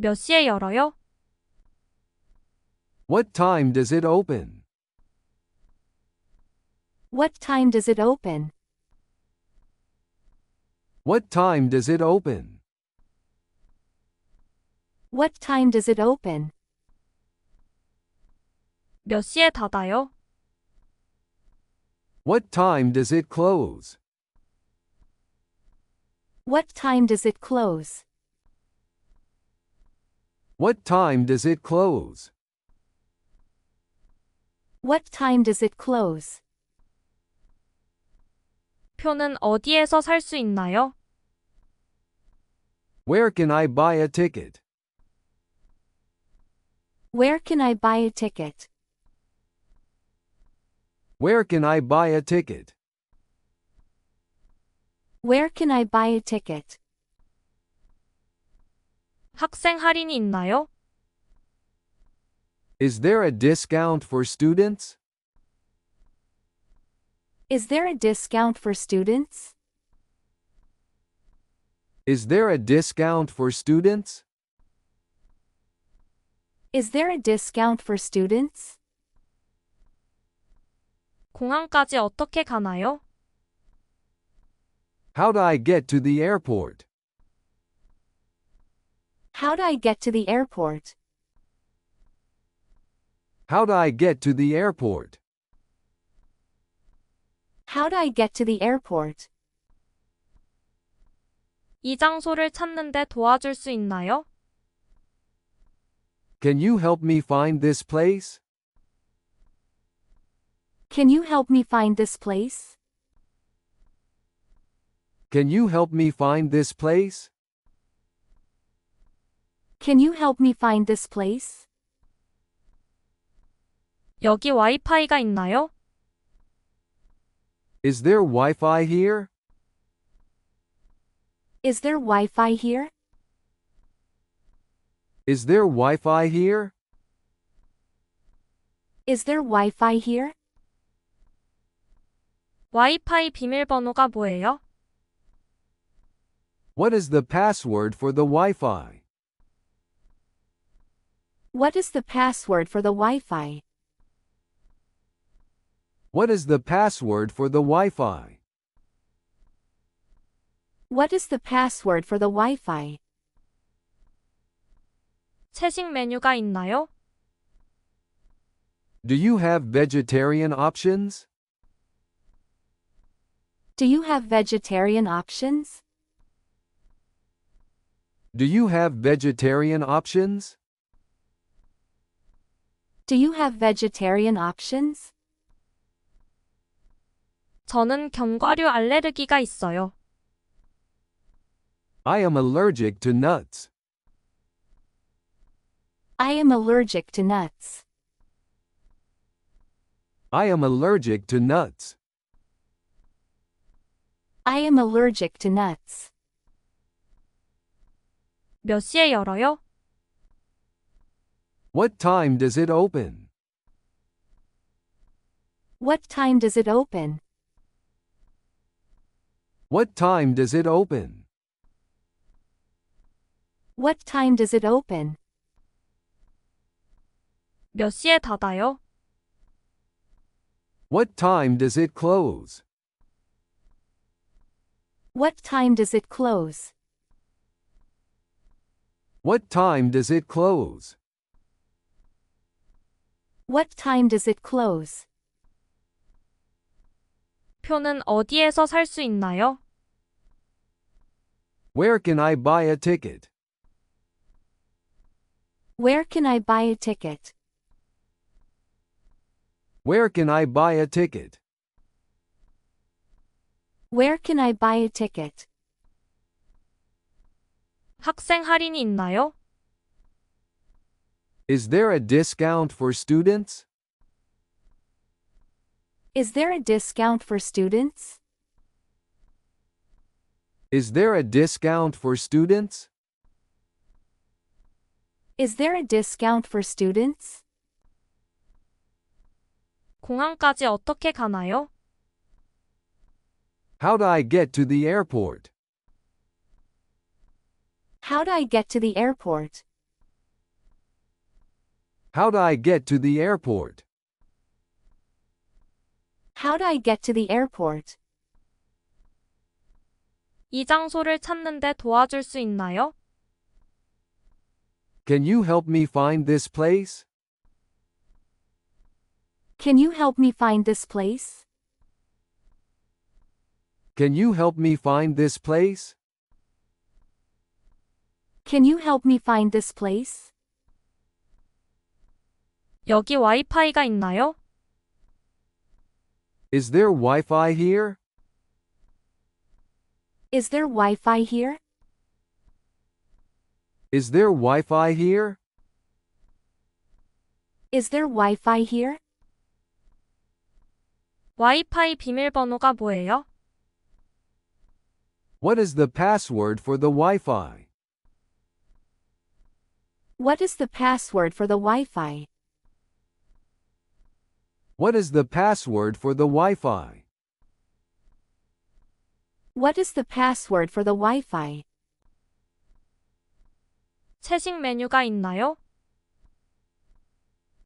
몇 시에 열어요? What time does it open? What time does it open? What time does it open? What time does it open? 몇 시에 닫아요? What time does it close? What time does it close? What time does it close? What time does it close? 표는 어디에서 살 수 있나요? Where can I buy a ticket? Where can I buy a ticket? Where can I buy a ticket? Where can I buy a ticket? 학생 할인이 있나요? Is there a discount for students? Is there a discount for students? Is there a discount for students? Is there a discount for students? 공항까지 어떻게 가나요? How do I get to the airport? How do I get to the airport? How do I get to the airport? How do I get to the airport? 이 장소를 찾는데 도와줄 수 있나요? Can you help me find this place? Can you help me find this place? Can you help me find this place? Can you help me find this place? 여기 와이파이가 있나요? Is there Wi-Fi here? Is there Wi-Fi here? Is there Wi-Fi here? Is there Wi-Fi here? 와이파이 비밀번호가 뭐예요? What is the password for the Wi-Fi? What is the password for the Wi-Fi? What is the password for the Wi-Fi? What is the password for the Wi-Fi? 채식 메뉴가 있나요? Do you have vegetarian options? Do you have vegetarian options? Do you have vegetarian options? Do you have vegetarian options? 저는 견과류 알레르기가 있어요. I am allergic to nuts. I am allergic to nuts. I am allergic to nuts. I am allergic to nuts. 몇 시에 열어요? What time does it open? What time does it open? What time does it open? What time does it open? 몇 시에 닫아요? What time does it close? What time does it close? What time does it close? What time does it close? 표는 어디에서 살 수 있나요? Where can I buy a ticket? Where can I buy a ticket? Where can I buy a ticket? Where can I buy a ticket? 학생 할인이 있나요? Is there a discount for students? Is there a discount for students? Is there a discount for students? Is there a discount for students? 공항까지 어떻게 가나요? How do I get to the airport? How do I get to the airport? How do I get to the airport? How do I get to the airport? 이 장소를 찾는데 도와줄 수 있나요? Can you help me find this place? Can you help me find this place? Can you help me find this place? Can you help me find this place? 여기 와이파이가 있나요? Is there Wi-Fi here? Is there Wi-Fi here? Is there Wi-Fi here? Is there Wi-Fi here? 와이파이 비밀번호가 뭐예요? What is the password for the Wi-Fi? What is the password for the Wi-Fi? What is the password for the Wi-Fi? What is the password for the Wi-Fi? 채식 메뉴가 있나요?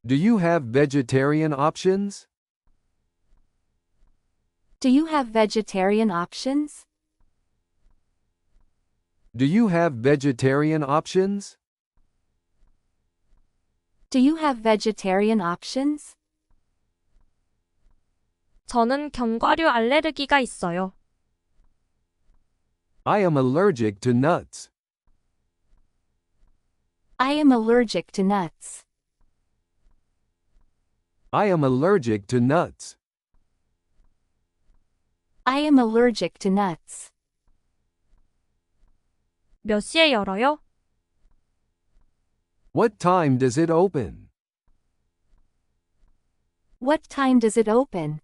Do you have vegetarian options? Do you have vegetarian options? Do you have vegetarian options? Do you have vegetarian options? 저는 견과류 알레르기가 있어요. I am allergic to nuts. I am allergic to nuts. I am allergic to nuts. I am allergic to nuts. 몇 시에 열어요? What time does it open? What time does it open?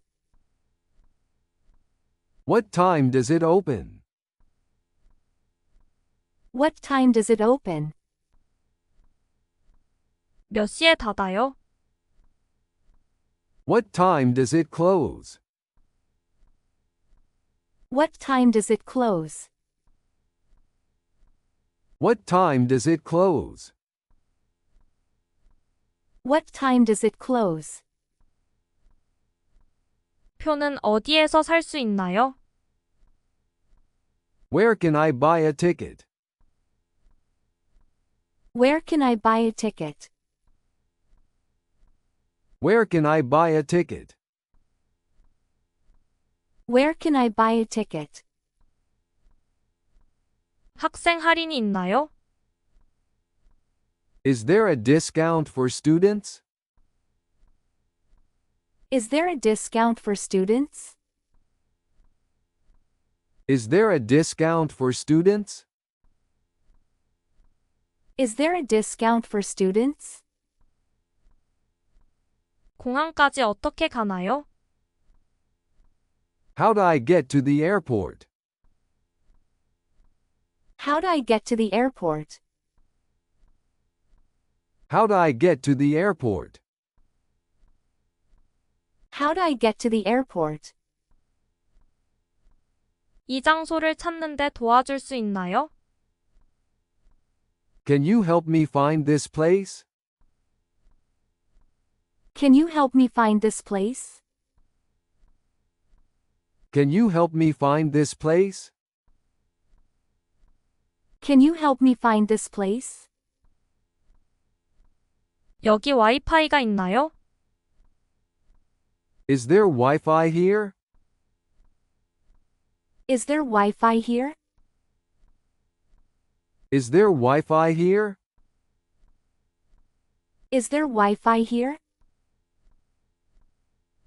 What time does it open? What time does it open? 몇 시에 닫아요? What time does it close? What time does it close? What time does it close? What time does it close? 표는 어디에서 살 수 있나요? Where can I buy a ticket? Where can I buy a ticket? Where can I buy a ticket? Where can I buy a ticket? 학생 할인이 있나요? Is there a discount for students? Is there a discount for students? Is there a discount for students? Is there a discount for students? 공항까지 어떻게 가나요? How do I get to the airport? How do I get to the airport? How do I get to the airport? How do I get to the airport? 이 장소를 찾는데 도와줄 수 있나요? Can you help me find this place? Can you help me find this place? Can you help me find this place? Can you help me find this place? 여기 와이파이가 있나요? Is there Wi-Fi here? Is there Wi-Fi here? Is there Wi-Fi here? Is there Wi-Fi here?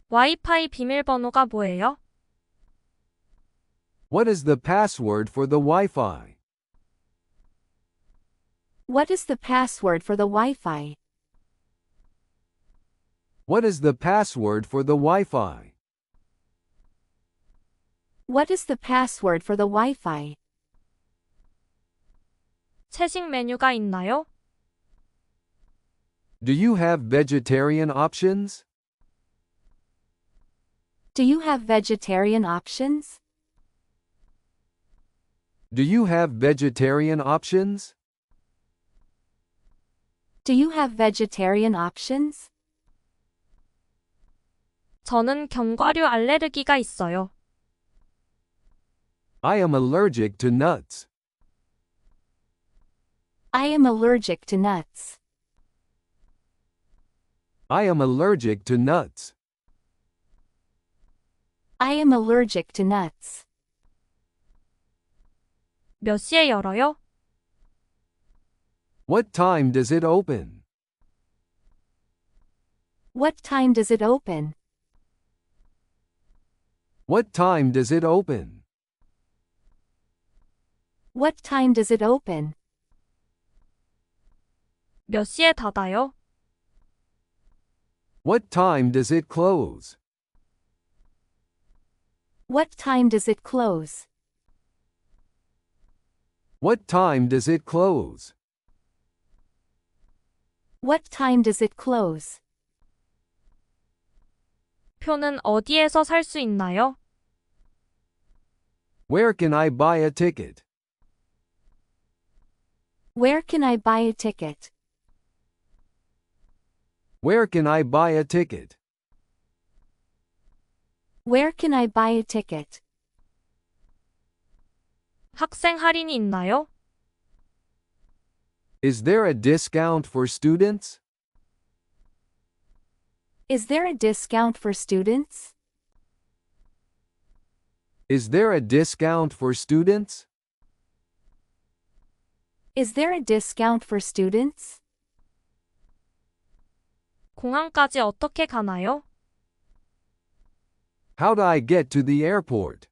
와이파이 비밀번호가 뭐예요? What is the password for the Wi-Fi? What is the password for the Wi-Fi? What is the password for the Wi-Fi? What is the password for the Wi-Fi? 채식 메뉴가 있나요? Do you have vegetarian options? Do you have vegetarian options? Do you have vegetarian options? Do you have vegetarian options? 저는 견과류 알레르기가 있어요. I am allergic to nuts. I am allergic to nuts. I am allergic to nuts. I am allergic to nuts. 몇 시에 열어요? What time does it open? What time does it open? What time does it open? What time does it open? 몇 시에 닫아요? What time does it close? What time does it close? What time does it close? What time does it close? 표는 어디에서 살 수 있나요? Where can I buy a ticket? Where can I buy a ticket? Where can I buy a ticket? Where can I buy a ticket? 학생 할인이 있나요? Is there a discount for students? Is there a discount for students? Is there a discount for students? Is there a discount for students? 공항까지 어떻게 가나요? How do I get to the airport?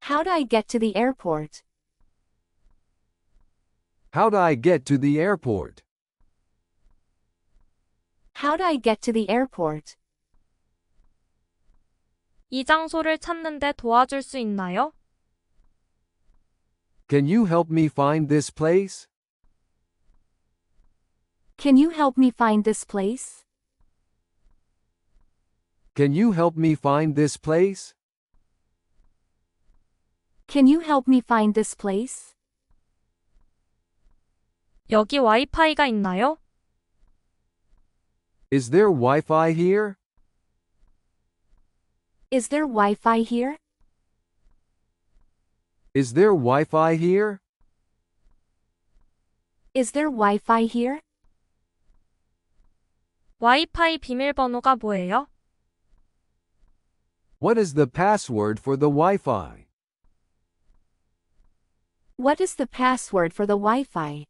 How do I get to the airport? How do I get to the airport? How do I get to the airport? 이 장소를 찾는데 도와줄 수 있나요? Can you help me find this place? Can you help me find this place? Can you help me find this place? Can you help me find this place? 여기 와이파이가 있나요? Is there Wi-Fi here? Is there Wi-Fi here? Is there Wi-Fi here? Is there Wi-Fi here? 와이파이 비밀번호가 뭐예요? What is the password for the Wi-Fi? What is the password for the Wi-Fi?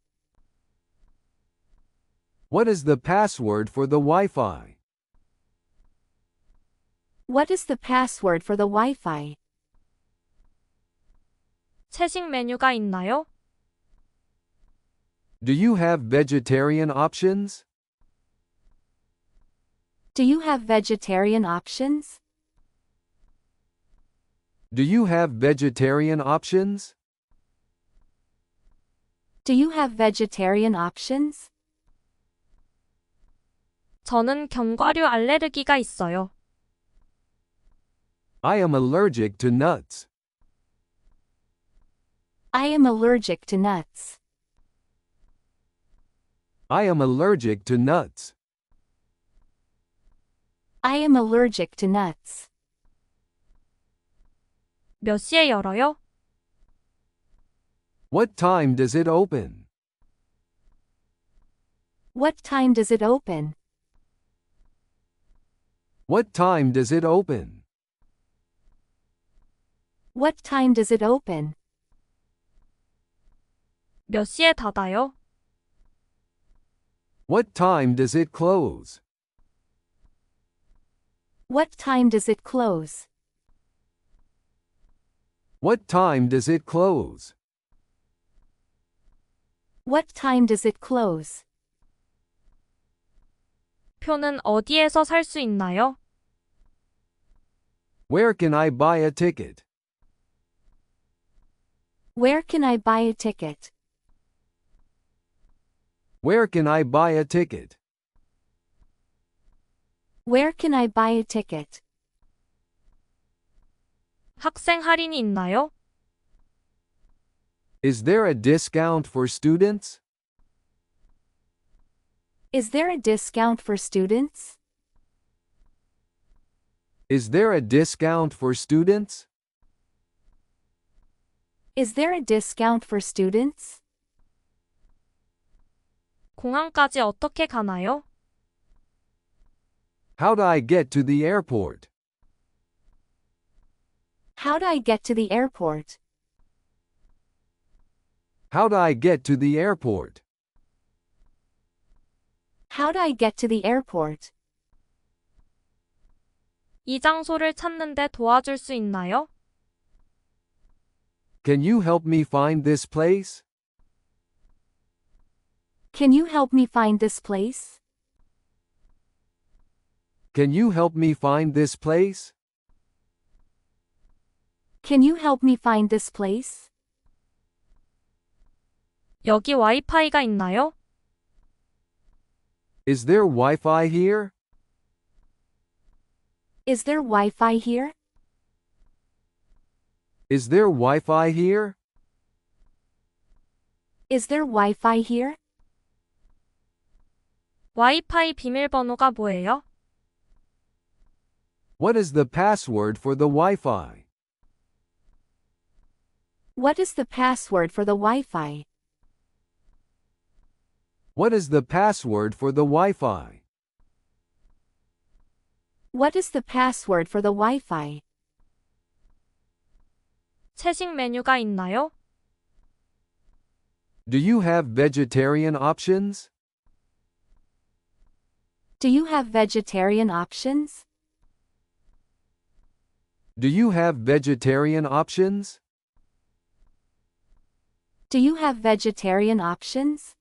What is the password for the Wi-Fi? What is the password for the Wi-Fi? 채식 메뉴가 있나요? Do you have vegetarian options? Do you have vegetarian options? Do you have vegetarian options? Do you have vegetarian options? 저는 견과류 알레르기가 있어요. I am allergic to nuts. I am allergic to nuts. I am allergic to nuts. I am allergic to nuts. 몇 시에 열어요? What time does it open? What time does it open? What time does it open? What time does it open? 몇 시에 닫아요? What time does it close? What time does it close? What time does it close? What time does it close? 표는 어디에서 살 수 있나요? Where can I buy a ticket? Where can I buy a ticket? Where can I buy a ticket? Where can I buy a ticket? 학생 할인이 있나요? Is there a discount for students? Is there a discount for students? Is there a discount for students? Is there a discount for students? 공항까지 어떻게 가나요? How do I get to the airport? How do I get to the airport? How do I get to the airport? How do I get to the airport? 이 장소를 찾는데 도와줄 수 있나요? Can you help me find this place? Can you help me find this place? Can you help me find this place? Can you help me find this place? 여기 와이파이가 있나요? Is there Wi-Fi here? Is there Wi-Fi here? Is there Wi-Fi here? Is there Wi-Fi here? 와이파이 비밀번호가 뭐예요? What is the password for the Wi-Fi? What is the password for the Wi-Fi? What is the password for the Wi-Fi? What is the password for the Wi-Fi? 채식 메뉴가 있나요? Do you have vegetarian options? Do you have vegetarian options? Do you have vegetarian options? Do you have vegetarian options?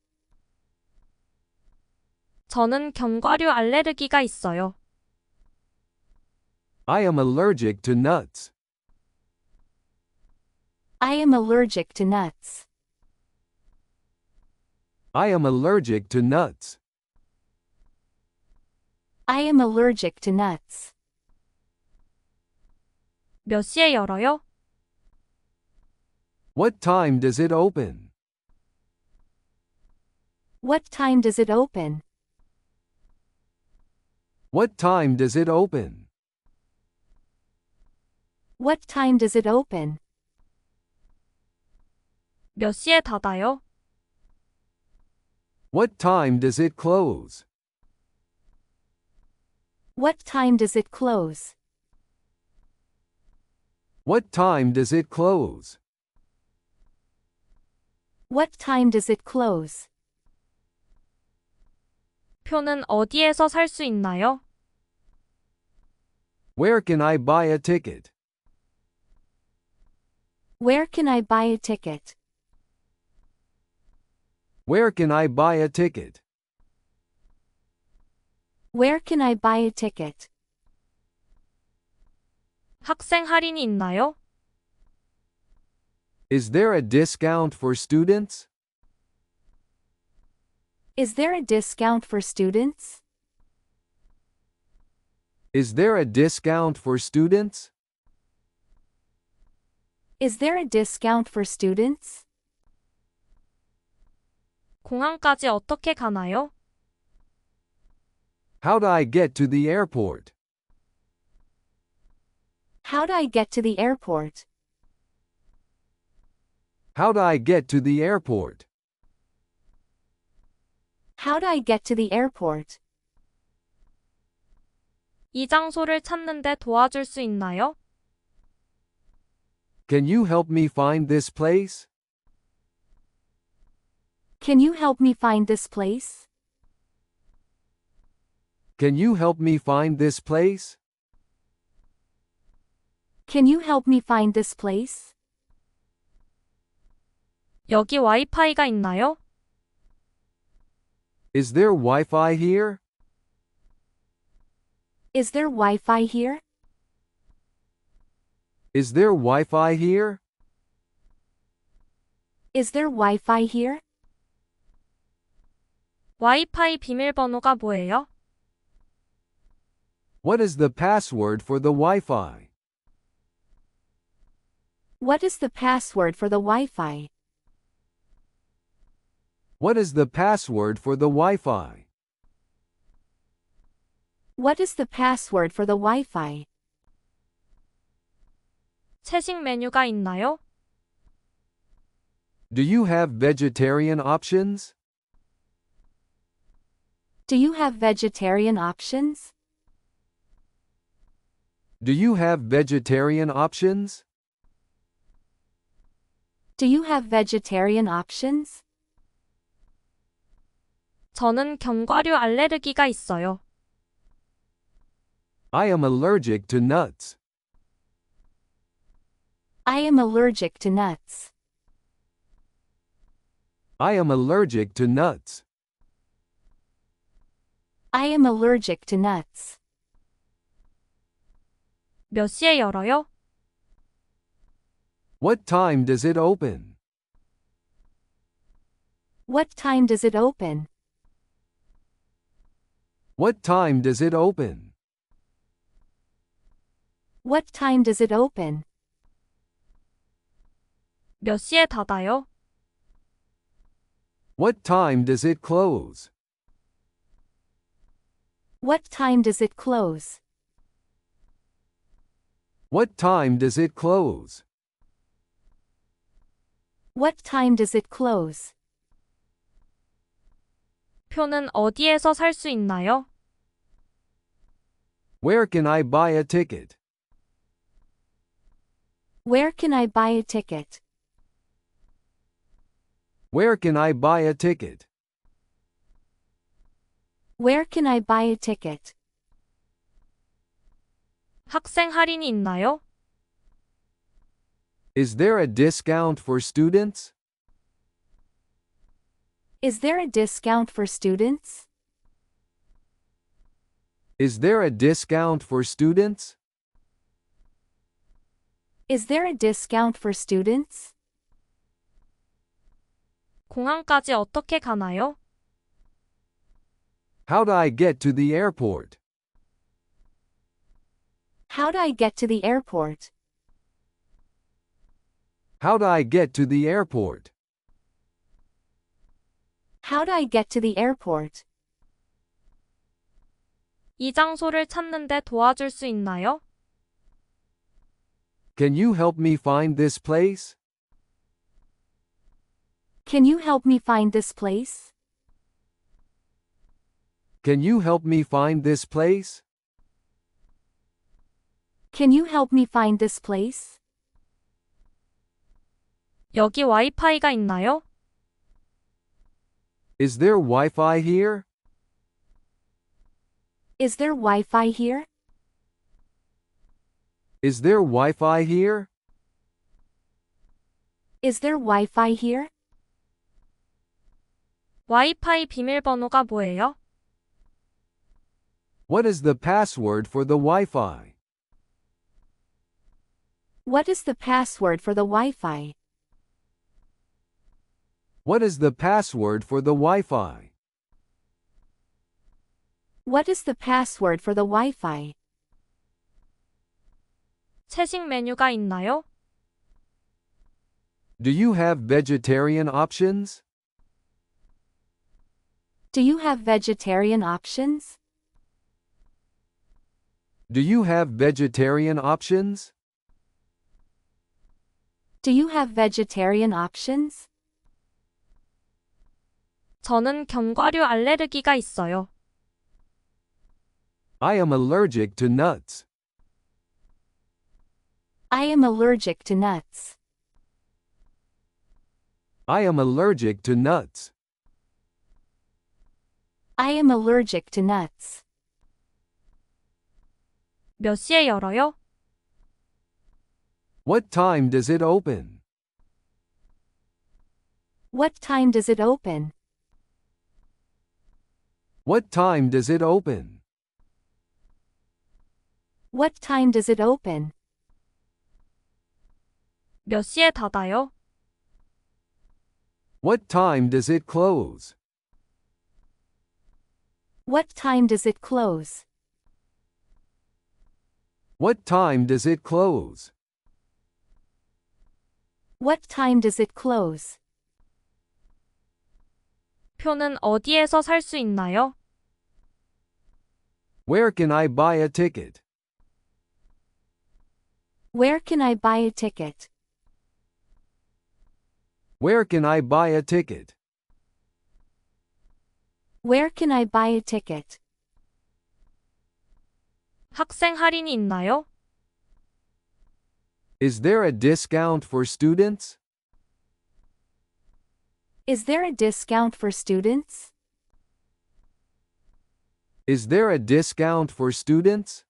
저는 견과류 알레르기가 있어요. I am allergic to nuts. I am allergic to nuts. I am allergic to nuts. I am allergic to nuts. 몇 시에 열어요? What time does it open? What time does it open? What time does it open? What time does it open? 몇 시에 닫아요? What time does it close? What time does it close? What time does it close? What time does it close? 표는 어디에서 살 수 있나요? Where can I buy a ticket? Where can I buy a ticket? Where can I buy a ticket? Where can I buy a ticket? 학생 할인이 있나요? Is there a discount for students? Is there a discount for students? Is there a discount for students? Is there a discount for students? 공항까지 어떻게 가나요? How do I get to the airport? How do I get to the airport? How do I get to the airport? How do I get to the airport? 이 장소를 찾는데 도와줄 수 있나요? Can you help me find this place? Can you help me find this place? Can you help me find this place? Can you help me find this place? 여기 와이파이가 있나요? Is there Wi-Fi here? Is there Wi-Fi here? Is there Wi-Fi here? Is there Wi-Fi here? 와이파이 비밀번호가 뭐예요? What is the password for the Wi-Fi? What is the password for the Wi-Fi? What is the password for the Wi-Fi? What is the password for the Wi-Fi? 채식 메뉴가 있나요? Do you have vegetarian options? Do you have vegetarian options? Do you have vegetarian options? Do you have vegetarian options? 저는 견과류 알레르기가 있어요. I am allergic to nuts. I am allergic to nuts. I am allergic to nuts. I am allergic to nuts. 몇 시에 열어요? What time does it open? What time does it open? What time does it open? What time does it open? 몇 시에 닫아요? What time does it close? What time does it close? What time does it close? What time does it close? 표는 어디에서 살 수 있나요? Where can I buy a ticket? Where can I buy a ticket? Where can I buy a ticket? Where can I buy a ticket? 학생 할인이 있나요? Is there a discount for students? Is there a discount for students? Is there a discount for students? Is there a discount for students? 공항까지 어떻게 가나요? How do I get to the airport? How do I get to the airport? How do I get to the airport? How do I get to the airport? 이 장소를 찾는데 도와줄 수 있나요? Can you help me find this place? Can you help me find this place? Can you help me find this place? Can you help me find this place? 여기 와이파이가 있나요? Is there Wi-Fi here? Is there Wi-Fi here? Is there Wi-Fi here? Is there Wi-Fi here? 와이파이 비밀번호가 뭐예요? What is the password for the Wi-Fi? What is the password for the Wi-Fi? What is the password for the Wi-Fi? What is the password for the Wi-Fi? 채식 메뉴가 있나요? Do you have vegetarian options? Do you have vegetarian options? Do you have vegetarian options? Do you have vegetarian options? 저는 견과류 알레르기가 있어요. I am allergic to nuts. I am allergic to nuts. I am allergic to nuts. I am allergic to nuts. 몇 시에 열어요? What time does it open? What time does it open? What time does it open? What time does it open? 몇 시에 닫아요? What time does it close? What time does it close? What time does it close? What time does it close? 표는 어디에서 살 수 있나요? Where can I buy a ticket? Where can I buy a ticket? Where can I buy a ticket? Where can I buy a ticket? 학생 할인이 있나요? Is there a discount for students? Is there a discount for students? Is there a discount for students?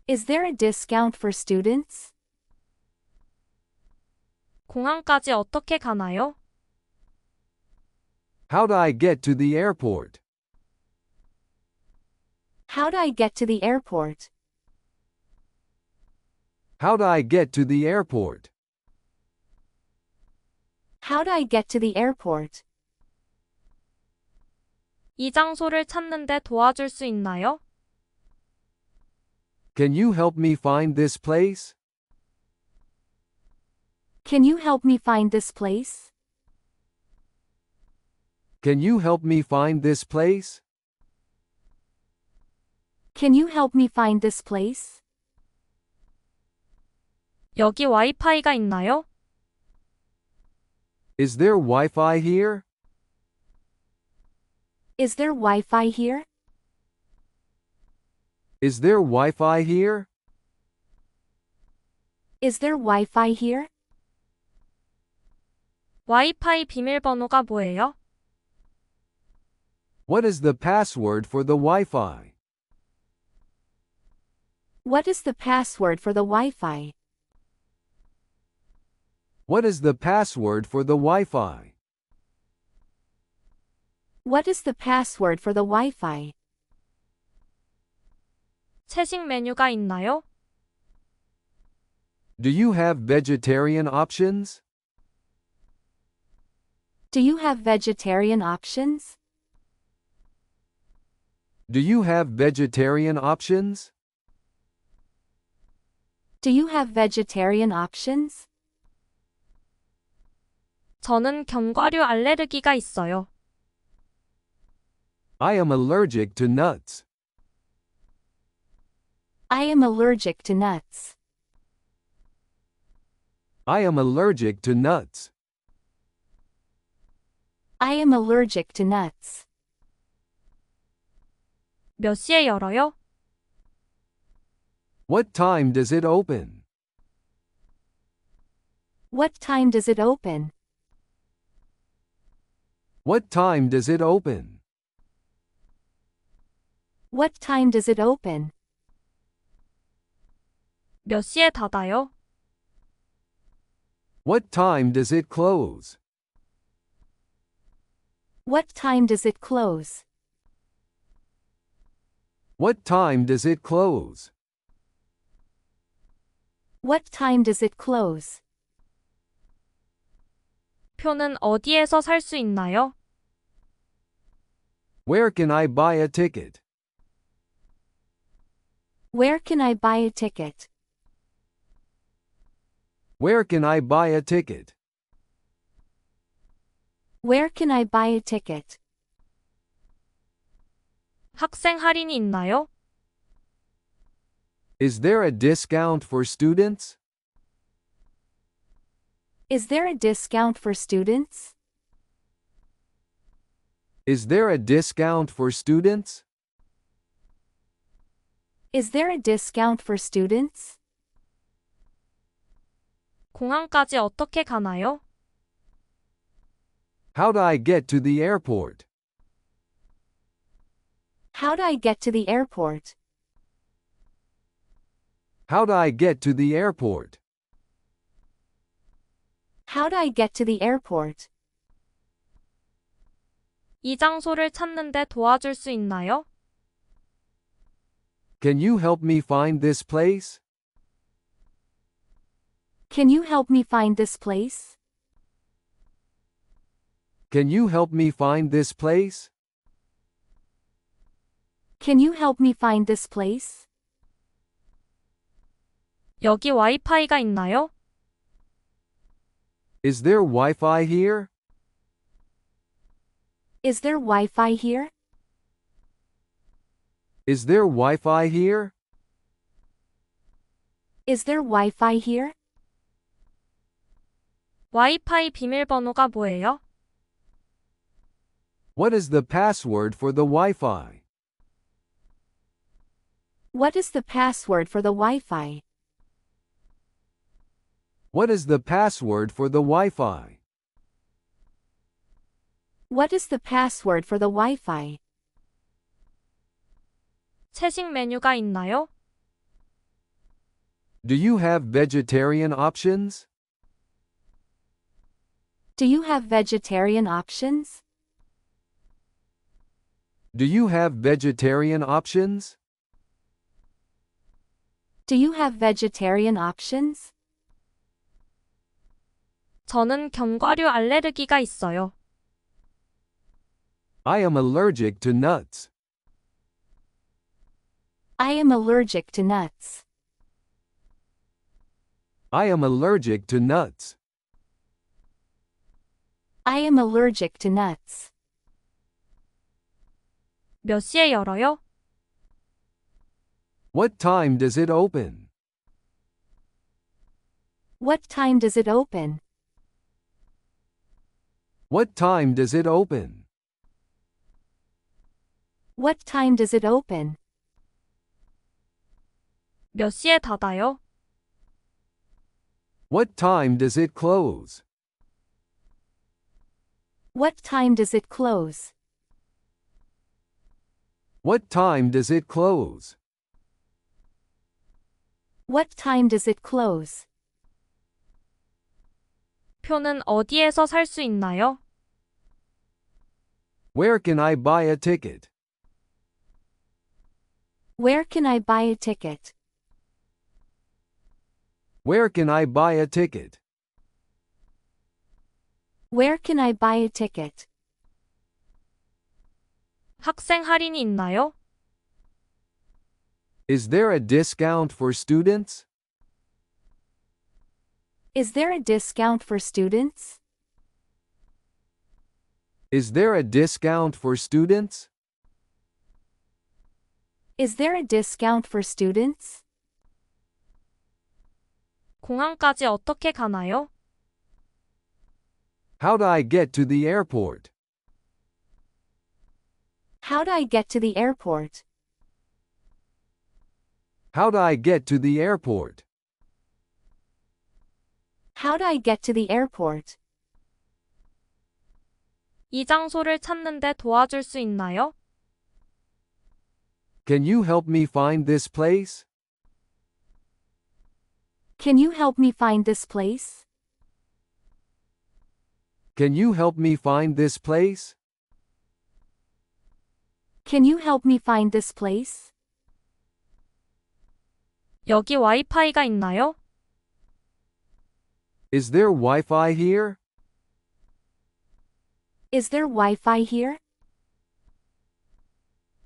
Is there a discount for students? 공항까지 어떻게 가나요? How do I get to the airport? How do I get to the airport? How do I get to the airport? How do I get to the airport? 이 장소를 찾는데 도와줄 수 있나요? Can you help me find this place? Can you help me find this place? Can you help me find this place? Can you help me find this place? 여기 와이파이가 있나요? Is there Wi-Fi here? Is there Wi-Fi here? Is there Wi-Fi here? Is there Wi-Fi here? 와이파이 비밀번호가 뭐예요? What is the password for the Wi-Fi? What is the password for the Wi-Fi? What is the password for the Wi-Fi? What is the password for the Wi-Fi? 채식 메뉴가 있나요? Do you have vegetarian options? Do you have vegetarian options? Do you have vegetarian options? Do you have vegetarian options? 저는 견과류 알레르기가 있어요. I am allergic to nuts. I am allergic to nuts. I am allergic to nuts. I am allergic to nuts. 몇 시에 열어요? What time does it open? What time does it open? What time does it open? What time does it open? 몇 시에 닫아요? What time does it close? What time does it close? What time does it close? What time does it close? 표는 어디에서 살 수 있나요? Where can I buy a ticket? Where can I buy a ticket? Where can I buy a ticket? Where can I buy a ticket? 학생 할인이 있나요? Is there a discount for students? Is there a discount for students? Is there a discount for students? Is there a discount for students? 공항까지 어떻게 가나요? How do I get to the airport? How do I get to the airport? How do I get to the airport? How do I get to the airport? 이 장소를 찾는데 도와줄 수 있나요? Can you help me find this place? Can you help me find this place? Can you help me find this place? Can you help me find this place? 여기 와이파이가 있나요? Is there Wi-Fi here? Is there Wi-Fi here? Is there Wi-Fi here? Is there Wi-Fi here? 와이파이 비밀번호가 뭐예요? What is the password for the Wi-Fi? What is the password for the Wi-Fi? What is the password for the Wi-Fi? What is the password for the Wi-Fi? 채식 메뉴가 있나요? Do you have vegetarian options? Do you have vegetarian options? Do you have vegetarian options? Do you have vegetarian options? 저는 견과류 알레르기가 있어요. I am allergic to nuts. I am allergic to nuts. I am allergic to nuts. I am allergic to nuts. 몇 시에 열어요? What time does it open? What time does it open? What time does it open? What time does it open? 몇 시에 닫아요? What time does it close? What time does it close? What time does it close? What time does it close? 표는 어디에서 살 수 있나요? Where can I buy a ticket? Where can I buy a ticket? Where can I buy a ticket? Where can I buy a ticket? 학생 할인이 있나요? Is there a discount for students? Is there a discount for students? Is there a discount for students? Is there a discount for students? 공항까지 어떻게 가나요? How do I get to the airport? How do I get to the airport? How do I get to the airport? How do I get to the airport? 이 장소를 찾는데 도와줄 수 있나요? Can you help me find this place? Can you help me find this place? Can you help me find this place? Can you help me find this place? 여기 와이파이가 있나요? Is there Wi-Fi here? Is there Wi-Fi here?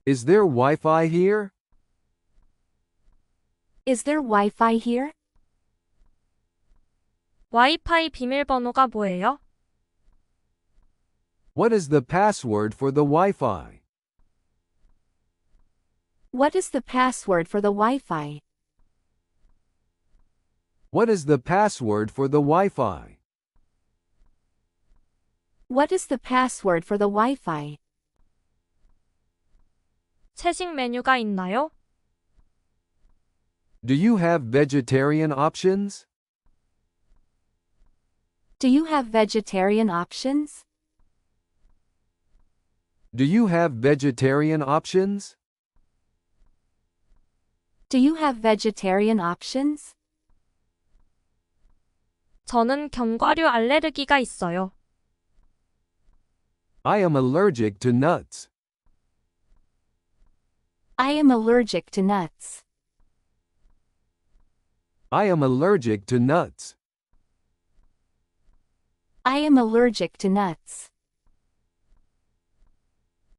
Is there Wi-Fi here? Is there Wi-Fi here? 와이파이 비밀번호가 뭐예요? What is the password for the Wi-Fi? What is the password for the Wi-Fi? What is the password for the Wi-Fi? What is the password for the Wi-Fi? 채식 메뉴가 있나요? Do you have vegetarian options? Do you have vegetarian options? Do you have vegetarian options? Do you have vegetarian options? 저는 견과류 알레르기가 있어요. I am allergic to nuts. I am allergic to nuts. I am allergic to nuts. I am allergic to nuts.